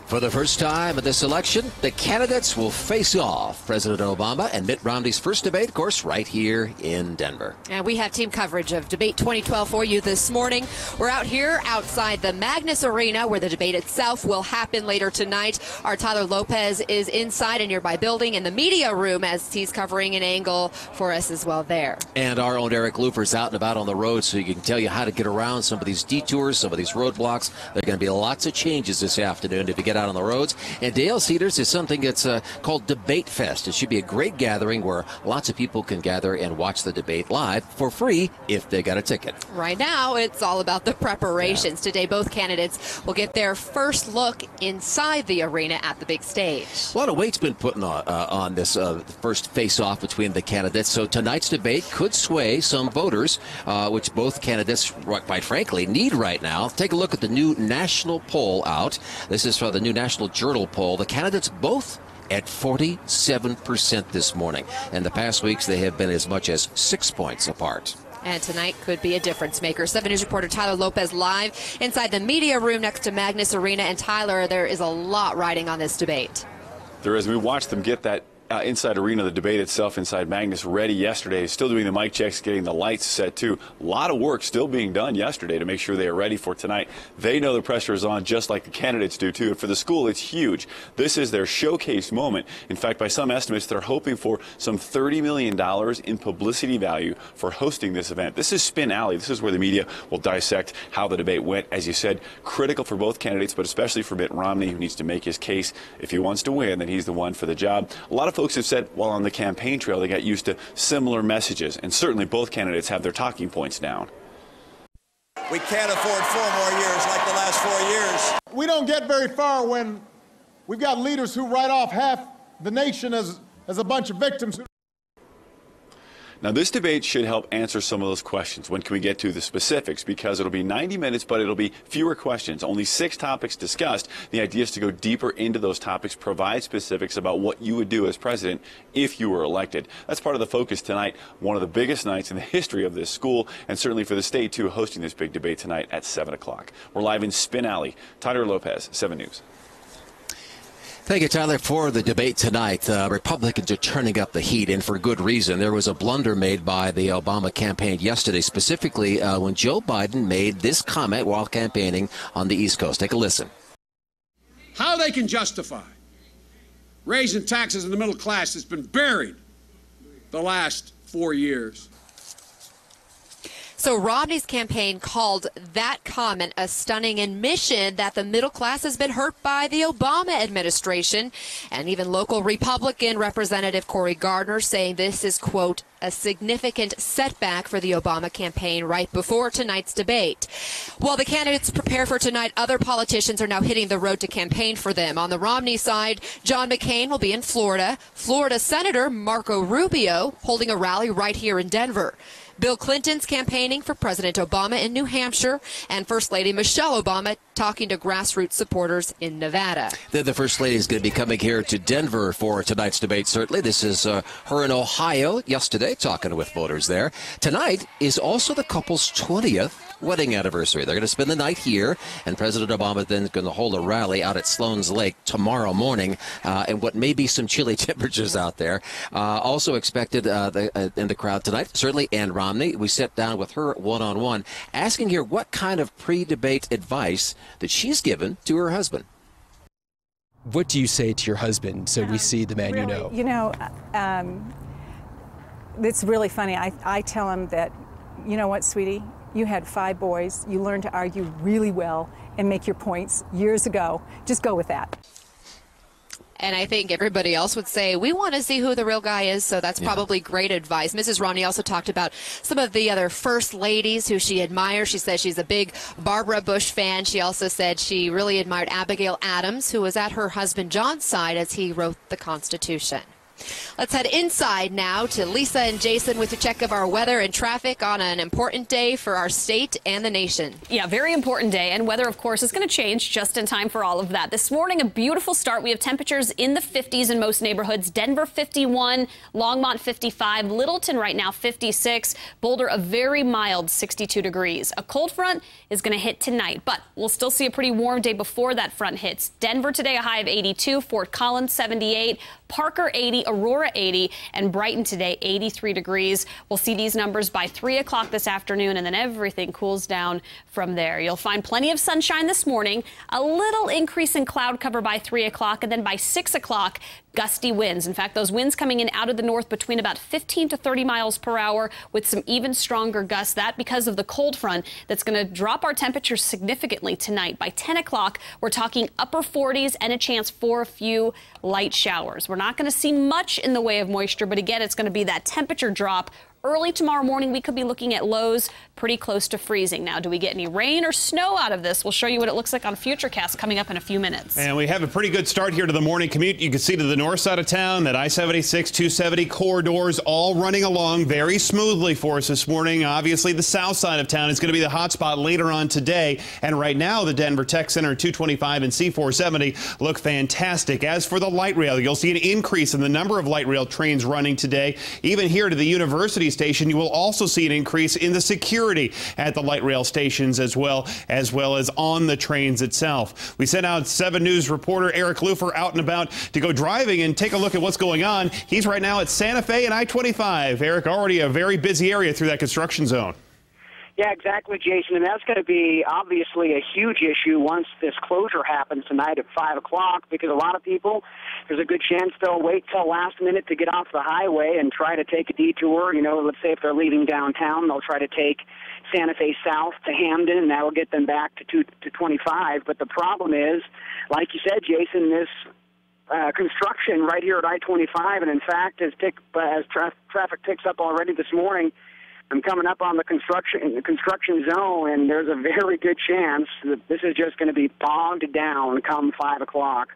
For the first time in this election, the candidates will face off. President Obama and Mitt Romney's first debate, of course, right here in Denver. And we have team coverage of Debate 2012 for you this morning. We're out here outside the Magnus Arena where the debate itself will happen later tonight. Our Tyler Lopez is inside a nearby building in the media room as he's covering an angle for us as well there. And our own Eric Lufer's out and about on the road so he can tell you how to get around some of these detours, some of these roadblocks. There are going to be lots of changes this afternoon if you get out on the roads. And Dale Cedars is something that's called Debate Fest. It should be a great gathering where lots of people can gather and watch the debate live for free if they got a ticket. Right now, it's all about the preparations. Today, both candidates will get their first look inside the arena at the big stage. A lot of weight's been put on this first face-off between the candidates. So tonight's debate could sway some voters, which both candidates, quite frankly, need right now. Take a look at the new national poll out. This is for the new National Journal poll. The candidates both at 47% this morning. In the past weeks, they have been as much as 6 points apart. And tonight could be a difference maker. 7 News reporter Tyler Lopez live inside the media room next to Magnus Arena. And Tyler, there is a lot riding on this debate. There is. We watched them get that inside arena, the debate itself inside Magnus ready yesterday. Still doing the mic checks, getting the lights set too. A lot of work still being done yesterday to make sure they are ready for tonight. They know the pressure is on just like the candidates do too. And for the school, it's huge. This is their showcase moment. In fact, by some estimates, they're hoping for some $30 million in publicity value for hosting this event. This is Spin Alley. This is where the media will dissect how the debate went. As you said, critical for both candidates, but especially for Mitt Romney, who needs to make his case. If he wants to win, then he's the one for the job. A lot of folks have said while on the campaign trail they got used to similar messages, and certainly both candidates have their talking points down. We can't afford 4 more years like the last 4 years. We don't get very far when we've got leaders who write off half the nation as a bunch of victims. Now, this debate should help answer some of those questions. When can we get to the specifics? Because it'll be 90 minutes, but it'll be fewer questions. Only 6 topics discussed. The idea is to go deeper into those topics, provide specifics about what you would do as president if you were elected. That's part of the focus tonight. One of the biggest nights in the history of this school, and certainly for the state, too, hosting this big debate tonight at 7 o'clock. We're live in Spin Alley. Tyler Lopez, 7 News. Thank you, Tyler, for the debate tonight. Republicans are turning up the heat, and for good reason. There was a blunder made by the Obama campaign yesterday, specifically when Joe Biden made this comment while campaigning on the East Coast. Take a listen. How they can justify raising taxes in the middle class that's been buried the last 4 years. So Romney's campaign called that comment a stunning admission that the middle class has been hurt by the Obama administration. And even local Republican Representative Cory Gardner saying this is, quote, a significant setback for the Obama campaign right before tonight's debate. While the candidates prepare for tonight, other politicians are now hitting the road to campaign for them. On the Romney side, John McCain will be in Florida. Florida Senator Marco Rubio holding a rally right here in Denver. Bill Clinton's campaigning for President Obama in New Hampshire, and First Lady Michelle Obama talking to grassroots supporters in Nevada. The First Lady is going to be coming here to Denver for tonight's debate, certainly. This is her in Ohio yesterday, talking with voters there. Tonight is also the couple's 20th wedding anniversary. They're going to spend the night here, and President Obama then is going to hold a rally out at Sloan's Lake tomorrow morning, and what may be some chilly temperatures out there. Also expected in the crowd tonight, certainly Ann Romney. We sat down with her one-on-one, asking her what kind of pre-debate advice that she's given to her husband. What do you say to your husband so we see the man really, you know? You know, it's really funny. I tell him that, you know what, sweetie? You had 5 boys. You learned to argue really well and make your points years ago. Just go with that. And I think everybody else would say, we want to see who the real guy is, so that's probably great advice. Mrs. Romney also talked about some of the other first ladies who she admires. She says she's a big Barbara Bush fan. She also said she really admired Abigail Adams, who was at her husband John's side as he wrote the Constitution. Let's head inside now to Lisa and Jason with a check of our weather and traffic on an important day for our state and the nation. Yeah, very important day. And weather, of course, is going to change just in time for all of that. This morning, a beautiful start. We have temperatures in the 50s in most neighborhoods. Denver 51, Longmont 55, Littleton right now 56, Boulder a very mild 62 degrees. A cold front is going to hit tonight, but we'll still see a pretty warm day before that front hits. Denver today a high of 82, Fort Collins 78, Parker 80, Aurora 80, and Brighton today 83 degrees. We'll see these numbers by 3 o'clock this afternoon, and then everything cools down from there. You'll find plenty of sunshine this morning, a little increase in cloud cover by 3 o'clock, and then by 6 o'clock, gusty winds. In fact, those winds coming in out of the north between about 15 to 30 miles per hour with some even stronger gusts. That because of the cold front that's going to drop our temperatures significantly tonight. By 10 o'clock, we're talking upper 40s and a chance for a few light showers. We're not going to see much in the way of moisture, but again, it's going to be that temperature drop. Early tomorrow morning, we could be looking at lows pretty close to freezing. Now, do we get any rain or snow out of this? We'll show you what it looks like on Futurecast coming up in a few minutes. And we have a pretty good start here to the morning commute. You can see to the north side of town that I-76, 270 corridors all running along very smoothly for us this morning. Obviously, the south side of town is going to be the hot spot later on today. And right now, the Denver Tech Center 225 and C470 look fantastic. As for the light rail, you'll see an increase in the number of light rail trains running today. Even here to the university station, you will also see an increase in the security at the light rail stations as well as on the trains itself. We sent out 7 News reporter Eric Lufer out and about to go driving and take a look at what's going on. He's right now at Santa Fe and I-25. Eric, already a very busy area through that construction zone. Yeah, exactly, Jason, and that's going to be obviously a huge issue once this closure happens tonight at 5 o'clock, because a lot of people, there's a good chance they'll wait till last minute to get off the highway and try to take a detour. You know, let's say if they're leaving downtown, they'll try to take Santa Fe south to Hamden, and that will get them back to 25. But the problem is, like you said, Jason, this construction right here at I-25, and in fact, as traffic picks up already this morning, I'm coming up on the construction zone, and there's a very good chance that this is just going to be bogged down come 5 o'clock.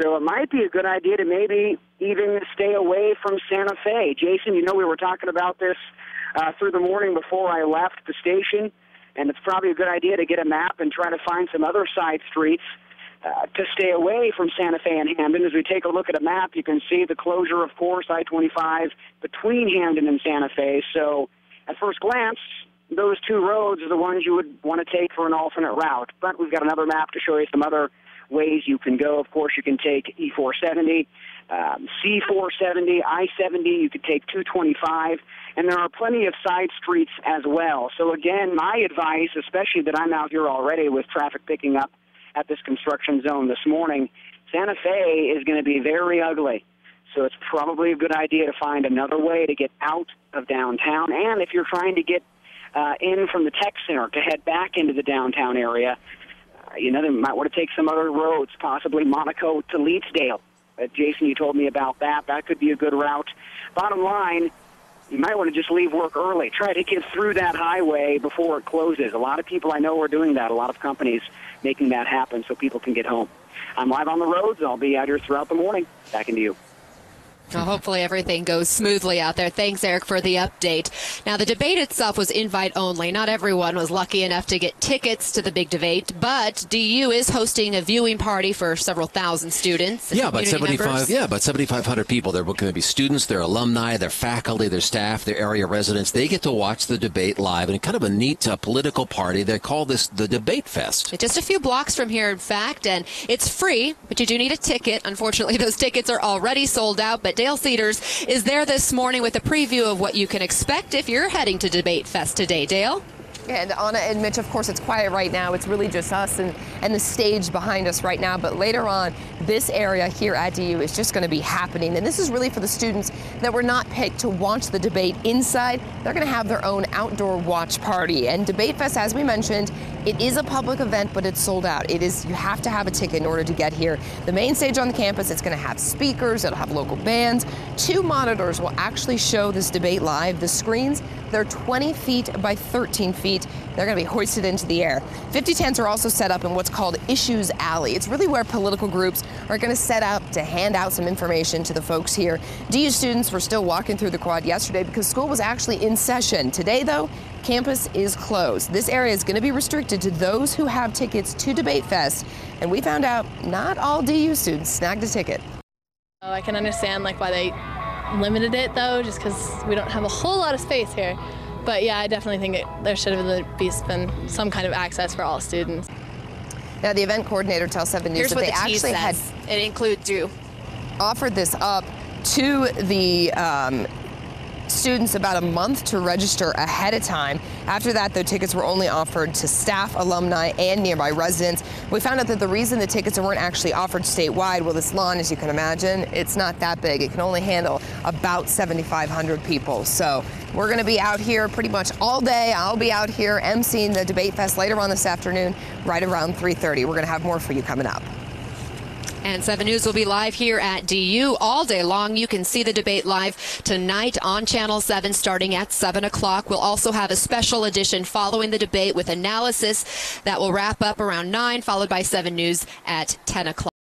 So it might be a good idea to maybe even stay away from Santa Fe. Jason, you know we were talking about this through the morning before I left the station, and it's probably a good idea to get a map and try to find some other side streets to stay away from Santa Fe and Hamden. As we take a look at a map, you can see the closure, of course, I-25 between Hamden and Santa Fe. So at first glance, those 2 roads are the ones you would want to take for an alternate route. But we've got another map to show you some other ways you can go. Of course, you can take E470, C470, I-70. You could take 225. And there are plenty of side streets as well. So, again, my advice, especially that I'm out here already with traffic picking up at this construction zone this morning, Santa Fe is going to be very ugly. So it's probably a good idea to find another way to get out of downtown. And if you're trying to get in from the tech center to head back into the downtown area, you know, they might want to take some other roads, possibly Monaco to Leetsdale. Jason, you told me about that. That could be a good route. Bottom line, you might want to just leave work early. Try to get through that highway before it closes. A lot of people I know are doing that. A lot of companies making that happen so people can get home. I'm live on the roads. I'll be out here throughout the morning. Back into you. Well, hopefully everything goes smoothly out there. Thanks, Eric, for the update. Now, the debate itself was invite only. Not everyone was lucky enough to get tickets to the big debate, but DU is hosting a viewing party for several thousand students. Yeah, about 7,500 people. They're going to be students, their alumni, their faculty, their staff, their area residents. They get to watch the debate live in kind of a neat political party. They call this the Debate Fest. It's just a few blocks from here, in fact, and it's free, but you do need a ticket. Unfortunately, those tickets are already sold out, but Dale Cedars is there this morning with a preview of what you can expect if you're heading to Debate Fest today. Dale? And Anna and Mitch, of course, it's quiet right now. It's really just us and the stage behind us right now. But later on, this area here at DU is just going to be happening. And this is really for the students that were not picked to watch the debate inside. They're going to have their own outdoor watch party. And Debate Fest, as we mentioned, It is a public event, but it's sold out. You have to have a ticket in order to get here. The main stage on the campus, it's going to have speakers, it'll have local bands. 2 monitors will actually show this debate live. The screens, they're 20 feet by 13 feet. They're going to be hoisted into the air. 50 tents are also set up in what's called Issues Alley. It's really where political groups are going to set up to hand out some information to the folks here. DU students were still walking through the quad yesterday because school was actually in session. Today, though, campus is closed. This area is going to be restricted to those who have tickets to Debate Fest. And we found out not all DU students snagged a ticket. I can understand why they limited it, though, just because we don't have a whole lot of space here. But yeah, I definitely think there should have at least been some kind of access for all students. Now, the event coordinator tells 7 News that they actually had it includes you. Offered this up to the students about a month to register ahead of time. After that, though, tickets were only offered to staff, alumni, and nearby residents. We found out that the reason the tickets weren't actually offered statewide, well, this lawn, as you can imagine, it's not that big. It can only handle about 7,500 people. So we're going to be out here pretty much all day. I'll be out here emceeing the Debate Fest later on this afternoon, right around 3:30. We're going to have more for you coming up. And 7 News will be live here at DU all day long. You can see the debate live tonight on Channel 7 starting at 7 o'clock. We'll also have a special edition following the debate with analysis that will wrap up around 9, followed by 7 News at 10 o'clock.